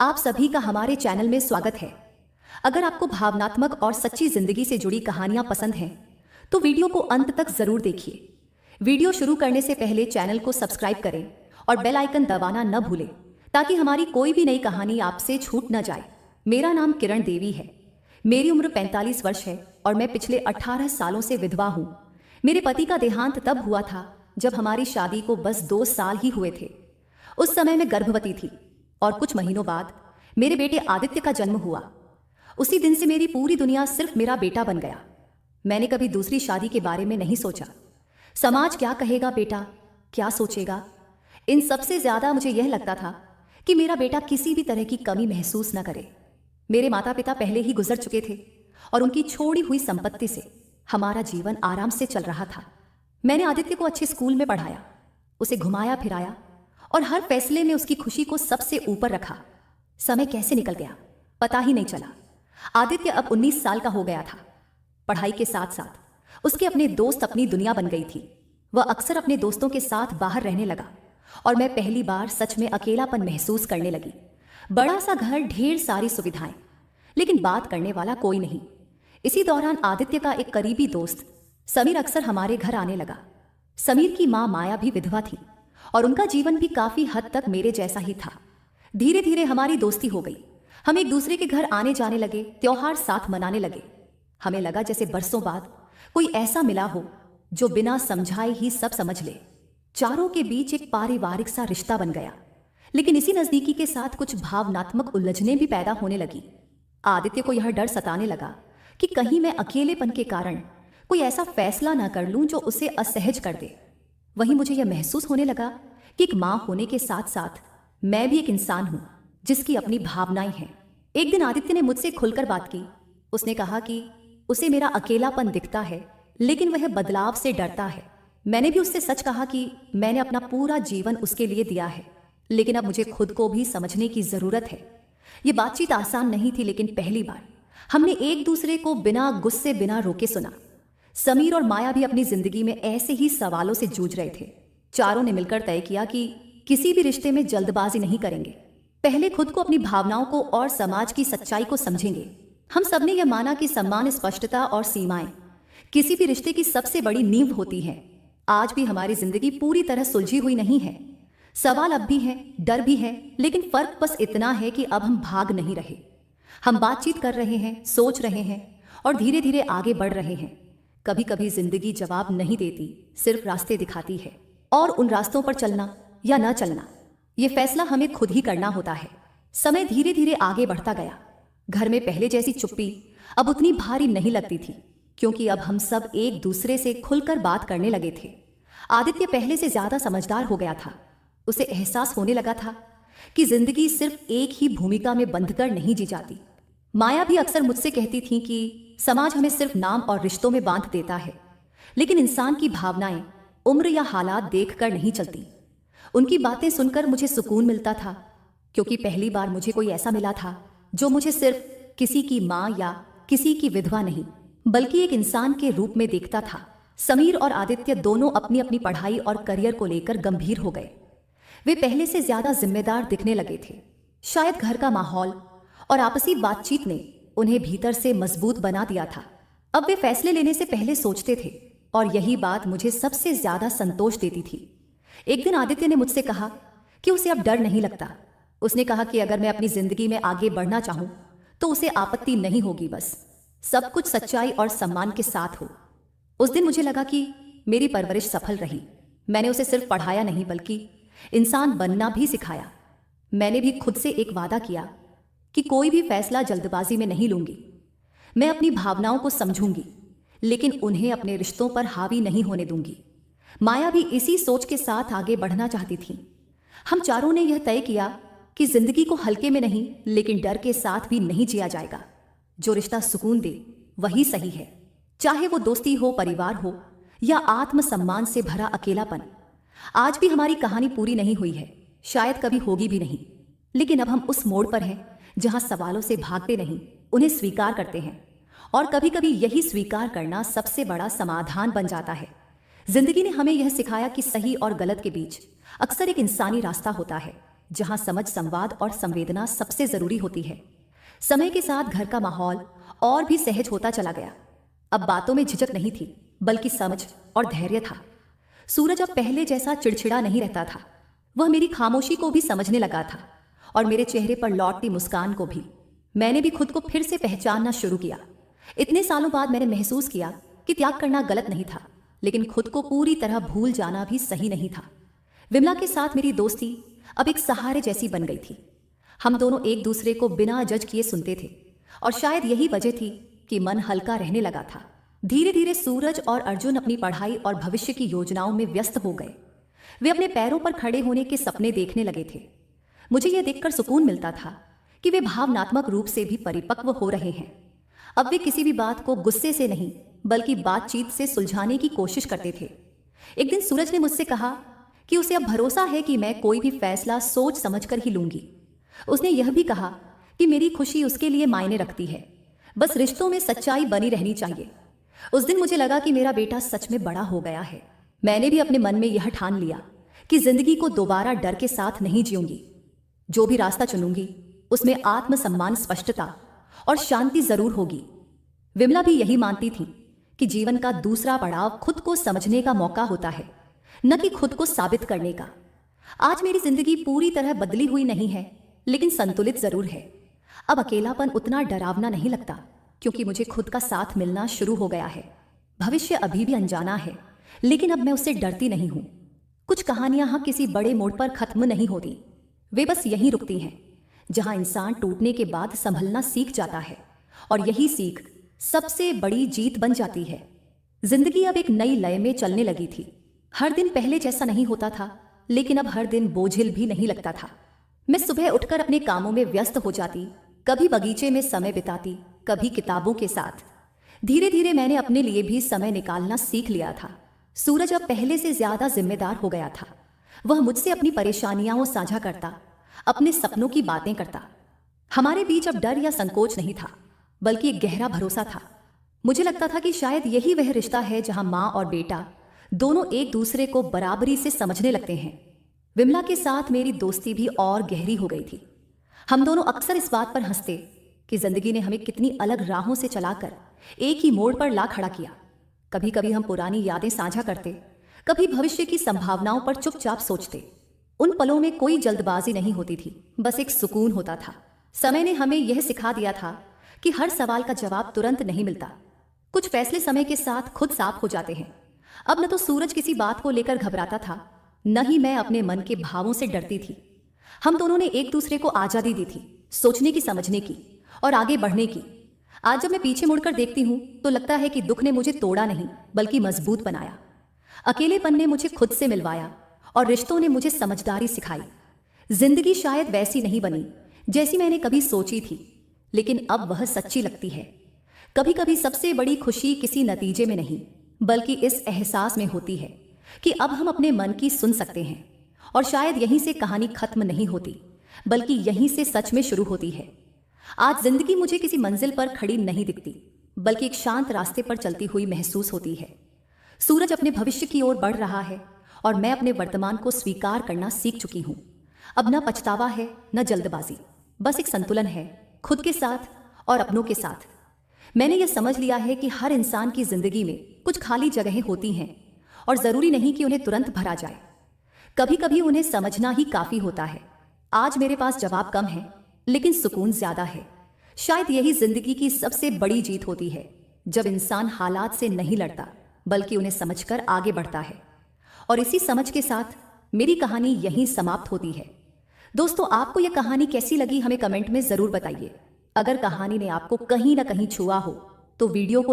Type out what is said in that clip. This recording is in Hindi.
आप सभी का हमारे चैनल में स्वागत है। अगर आपको भावनात्मक और सच्ची जिंदगी से जुड़ी कहानियां पसंद हैं, तो वीडियो को अंत तक जरूर देखिए। वीडियो शुरू करने से पहले चैनल को सब्सक्राइब करें और बेल आइकन दबाना न भूलें, ताकि हमारी कोई भी नई कहानी आपसे छूट न जाए। मेरा नाम किरण देवी है। मेरी उम्र 45 वर्ष है और मैं पिछले 18 सालों से विधवा हूँ। मेरे पति का देहांत तब हुआ था जब हमारी शादी को बस 2 साल ही हुए थे। उस समय मैं गर्भवती थी और कुछ महीनों बाद मेरे बेटे आदित्य का जन्म हुआ। उसी दिन से मेरी पूरी दुनिया सिर्फ मेरा बेटा बन गया। मैंने कभी दूसरी शादी के बारे में नहीं सोचा। समाज क्या कहेगा, बेटा क्या सोचेगा, इन सबसे ज्यादा मुझे यह लगता था कि मेरा बेटा किसी भी तरह की कमी महसूस न करे। मेरे माता पिता पहले ही गुजर चुके थे और उनकी छोड़ी हुई संपत्ति से हमारा जीवन आराम से चल रहा था। मैंने आदित्य को अच्छे स्कूल में पढ़ाया, उसे घुमाया फिराया और हर फैसले में उसकी खुशी को सबसे ऊपर रखा। समय कैसे निकल गया पता ही नहीं चला। आदित्य अब 19 साल का हो गया था। पढ़ाई के साथ साथ उसके अपने दोस्त अपनी दुनिया बन गई थी। वह अक्सर अपने दोस्तों के साथ बाहर रहने लगा और मैं पहली बार सच में अकेलापन महसूस करने लगी। बड़ा सा घर, ढेर सारी सुविधाएं, लेकिन बात करने वाला कोई नहीं। इसी दौरान आदित्य का एक करीबी दोस्त समीर अक्सर हमारे घर आने लगा। समीर की माँ माया भी विधवा थी और उनका जीवन भी काफी हद तक मेरे जैसा ही था। धीरे धीरे हमारी दोस्ती हो गई। हम एक दूसरे के घर आने जाने लगे, त्योहार साथ मनाने लगे। हमें लगा जैसे बरसों बाद कोई ऐसा मिला हो जो बिना समझाए ही सब समझ ले। चारों के बीच एक पारिवारिक सा रिश्ता बन गया। लेकिन इसी नजदीकी के साथ कुछ भावनात्मक उलझनें भी पैदा होने लगी। आदित्य को यह डर सताने लगा कि कहीं मैं अकेलेपन के कारण कोई ऐसा फैसला ना कर लूं जो उसे असहज कर दे। वहीं मुझे यह महसूस होने लगा कि एक मां होने के साथ साथ मैं भी एक इंसान हूं जिसकी अपनी भावनाएं हैं। एक दिन आदित्य ने मुझसे खुलकर बात की। उसने कहा कि उसे मेरा अकेलापन दिखता है, लेकिन वह बदलाव से डरता है। मैंने भी उससे सच कहा कि मैंने अपना पूरा जीवन उसके लिए दिया है, लेकिन अब मुझे खुद को भी समझने की जरूरत है। ये बातचीत आसान नहीं थी, लेकिन पहली बार हमने एक दूसरे को बिना गुस्से, बिना रोके सुना। समीर और माया भी अपनी जिंदगी में ऐसे ही सवालों से जूझ रहे थे। चारों ने मिलकर तय किया कि किसी भी रिश्ते में जल्दबाजी नहीं करेंगे। पहले खुद को, अपनी भावनाओं को और समाज की सच्चाई को समझेंगे। हम सबने यह माना कि सम्मान, स्पष्टता और सीमाएं किसी भी रिश्ते की सबसे बड़ी नींव होती हैं। आज भी हमारी जिंदगी पूरी तरह सुलझी हुई नहीं है। सवाल अब भी है, डर भी है, लेकिन फर्क बस इतना है कि अब हम भाग नहीं रहे। हम बातचीत कर रहे हैं, सोच रहे हैं और धीरे धीरे आगे बढ़ रहे हैं। कभी कभी जिंदगी जवाब नहीं देती, सिर्फ रास्ते दिखाती है, और उन रास्तों पर चलना या न चलना, ये फैसला हमें खुद ही करना होता है। समय धीरे धीरे आगे बढ़ता गया। घर में पहले जैसी चुप्पी अब उतनी भारी नहीं लगती थी, क्योंकि अब हम सब एक दूसरे से खुलकर बात करने लगे थे। आदित्य पहले से ज्यादा समझदार हो गया था। उसे एहसास होने लगा था कि जिंदगी सिर्फ एक ही भूमिका में बंधकर नहीं जी जाती। माया भी अक्सर मुझसे कहती थी कि समाज हमें सिर्फ नाम और रिश्तों में बांध देता है, लेकिन इंसान की भावनाएं उम्र या हालात देखकर नहीं चलती। उनकी बातें सुनकर मुझे सुकून मिलता था, क्योंकि पहली बार मुझे कोई ऐसा मिला था जो मुझे सिर्फ किसी की माँ या किसी की विधवा नहीं, बल्कि एक इंसान के रूप में देखता था। समीर और आदित्य दोनों अपनी अपनी पढ़ाई और करियर को लेकर गंभीर हो गए। वे पहले से ज्यादा जिम्मेदार दिखने लगे थे। शायद घर का माहौल और आपसी बातचीत ने उन्हें भीतर से मजबूत बना दिया था। अब वे फैसले लेने से पहले सोचते थे, और यही बात मुझे सबसे ज्यादा संतोष देती थी। एक दिन आदित्य ने मुझसे कहा कि उसे अब डर नहीं लगता। उसने कहा कि अगर मैं अपनी जिंदगी में आगे बढ़ना चाहूं तो उसे आपत्ति नहीं होगी, बस सब कुछ सच्चाई और सम्मान के साथ हो। उस दिन मुझे लगा कि मेरी परवरिश सफल रही। मैंने उसे सिर्फ पढ़ाया नहीं, बल्कि इंसान बनना भी सिखाया। मैंने भी खुद से एक वादा किया कि कोई भी फैसला जल्दबाजी में नहीं लूंगी। मैं अपनी भावनाओं को समझूंगी, लेकिन उन्हें अपने रिश्तों पर हावी नहीं होने दूंगी। माया भी इसी सोच के साथ आगे बढ़ना चाहती थी। हम चारों ने यह तय किया कि जिंदगी को हल्के में नहीं, लेकिन डर के साथ भी नहीं जिया जाएगा। जो रिश्ता सुकून दे वही सही है, चाहे वो दोस्ती हो, परिवार हो या आत्मसम्मान से भरा अकेलापन। आज भी हमारी कहानी पूरी नहीं हुई है, शायद कभी होगी भी नहीं, लेकिन अब हम उस मोड़ पर हैं जहां सवालों से भागते नहीं, उन्हें स्वीकार करते हैं। और कभी कभी यही स्वीकार करना सबसे बड़ा समाधान बन जाता है। जिंदगी ने हमें यह सिखाया कि सही और गलत के बीच अक्सर एक इंसानी रास्ता होता है, जहां समझ, संवाद और संवेदना सबसे जरूरी होती है। समय के साथ घर का माहौल और भी सहज होता चला गया। अब बातों में झिझक नहीं थी, बल्कि समझ और धैर्य था। सूरज अब पहले जैसा चिड़चिड़ा नहीं रहता था। वह मेरी खामोशी को भी समझने लगा था और मेरे चेहरे पर लौटती मुस्कान को भी। मैंने भी खुद को फिर से पहचानना शुरू किया। इतने सालों बाद मैंने महसूस किया कि त्याग करना गलत नहीं था, लेकिन खुद को पूरी तरह भूल जाना भी सही नहीं था। विमला के साथ मेरी दोस्ती अब एक सहारे जैसी बन गई थी। हम दोनों एक दूसरे को बिना जज किए सुनते थे और शायद यही वजह थी कि मन हल्का रहने लगा था। धीरे धीरे सूरज और अर्जुन अपनी पढ़ाई और भविष्य की योजनाओं में व्यस्त हो गए। वे अपने पैरों पर खड़े होने के सपने देखने लगे थे। मुझे यह देखकर सुकून मिलता था कि वे भावनात्मक रूप से भी परिपक्व हो रहे हैं। अब वे किसी भी बात को गुस्से से नहीं, बल्कि बातचीत से सुलझाने की कोशिश करते थे। एक दिन सूरज ने मुझसे कहा कि उसे अब भरोसा है कि मैं कोई भी फैसला सोच समझकर ही लूंगी। उसने यह भी कहा कि मेरी खुशी उसके लिए मायने रखती है, बस रिश्तों में सच्चाई बनी रहनी चाहिए। उस दिन मुझे लगा कि मेरा बेटा सच में बड़ा हो गया है। मैंने भी अपने मन में यह ठान लिया कि जिंदगी को दोबारा डर के साथ नहीं जीऊंगी। जो भी रास्ता चुनूंगी उसमें आत्मसम्मान, स्पष्टता और शांति जरूर होगी। विमला भी यही मानती थी कि जीवन का दूसरा पड़ाव खुद को समझने का मौका होता है, न कि खुद को साबित करने का। आज मेरी जिंदगी पूरी तरह बदली हुई नहीं है, लेकिन संतुलित जरूर है। अब अकेलापन उतना डरावना नहीं लगता, क्योंकि मुझे खुद का साथ मिलना शुरू हो गया है। भविष्य अभी भी अनजाना है, लेकिन अब मैं उससे डरती नहीं हूं। कुछ कहानियां किसी बड़े मोड़ पर खत्म नहीं होती, वे बस यहीं रुकती हैं, जहां इंसान टूटने के बाद संभलना सीख जाता है, और यही सीख सबसे बड़ी जीत बन जाती है। जिंदगी अब एक नई लय में चलने लगी थी। हर दिन पहले जैसा नहीं होता था, लेकिन अब हर दिन बोझिल भी नहीं लगता था। मैं सुबह उठकर अपने कामों में व्यस्त हो जाती, कभी बगीचे में समय बिताती, कभी किताबों के साथ। धीरे धीरे मैंने अपने लिए भी समय निकालना सीख लिया था। सूरज अब पहले से ज्यादा जिम्मेदार हो गया था। वह मुझसे अपनी परेशानियां साझा करता, अपने सपनों की बातें करता। हमारे बीच अब डर या संकोच नहीं था, बल्कि एक गहरा भरोसा था। मुझे लगता था कि शायद यही वह रिश्ता है जहां माँ और बेटा दोनों एक दूसरे को बराबरी से समझने लगते हैं। विमला के साथ मेरी दोस्ती भी और गहरी हो गई थी। हम दोनों अक्सर इस बात पर हंसते कि जिंदगी ने हमें कितनी अलग राहों से चलाकर एक ही मोड़ पर ला खड़ा किया। कभी कभी हम पुरानी यादें साझा करते, कभी भविष्य की संभावनाओं पर चुपचाप सोचते। उन पलों में कोई जल्दबाजी नहीं होती थी, बस एक सुकून होता था। समय ने हमें यह सिखा दिया था कि हर सवाल का जवाब तुरंत नहीं मिलता। कुछ फैसले समय के साथ खुद साफ हो जाते हैं। अब न तो सूरज किसी बात को लेकर घबराता था, न ही मैं अपने मन के भावों से डरती थी। हम दोनों ने एक दूसरे को आजादी दी थी, सोचने की, समझने की और आगे बढ़ने की। आज जब मैं पीछे मुड़कर देखती हूं तो लगता है कि दुख ने मुझे तोड़ा नहीं, बल्कि मजबूत बनाया। अकेलेपन ने मुझे खुद से मिलवाया और रिश्तों ने मुझे समझदारी सिखाई। जिंदगी शायद वैसी नहीं बनी जैसी मैंने कभी सोची थी, लेकिन अब वह सच्ची लगती है। कभी कभी सबसे बड़ी खुशी किसी नतीजे में नहीं, बल्कि इस एहसास में होती है कि अब हम अपने मन की सुन सकते हैं। और शायद यहीं से कहानी खत्म नहीं होती, बल्कि यहीं से सच में शुरू होती है। आज जिंदगी मुझे किसी मंजिल पर खड़ी नहीं दिखती, बल्कि एक शांत रास्ते पर चलती हुई महसूस होती है। सूरज अपने भविष्य की ओर बढ़ रहा है और मैं अपने वर्तमान को स्वीकार करना सीख चुकी हूँ। अब न पछतावा है, न जल्दबाजी, बस एक संतुलन है, खुद के साथ और अपनों के साथ। मैंने यह समझ लिया है कि हर इंसान की जिंदगी में कुछ खाली जगहें होती हैं और जरूरी नहीं कि उन्हें तुरंत भरा जाए। कभी कभी उन्हें समझना ही काफी होता है। आज मेरे पास जवाब कम है, लेकिन सुकून ज्यादा है। शायद यही जिंदगी की सबसे बड़ी जीत होती है, जब इंसान हालात से नहीं लड़ता, बल्कि उन्हें समझकर आगे बढ़ता है। और इसी समझ के साथ मेरी कहानी यहीं समाप्त होती है। दोस्तों, आपको यह कहानी कैसी लगी हमें कमेंट में जरूर बताइए। अगर कहानी ने आपको कहीं ना कहीं छुआ हो तो वीडियो को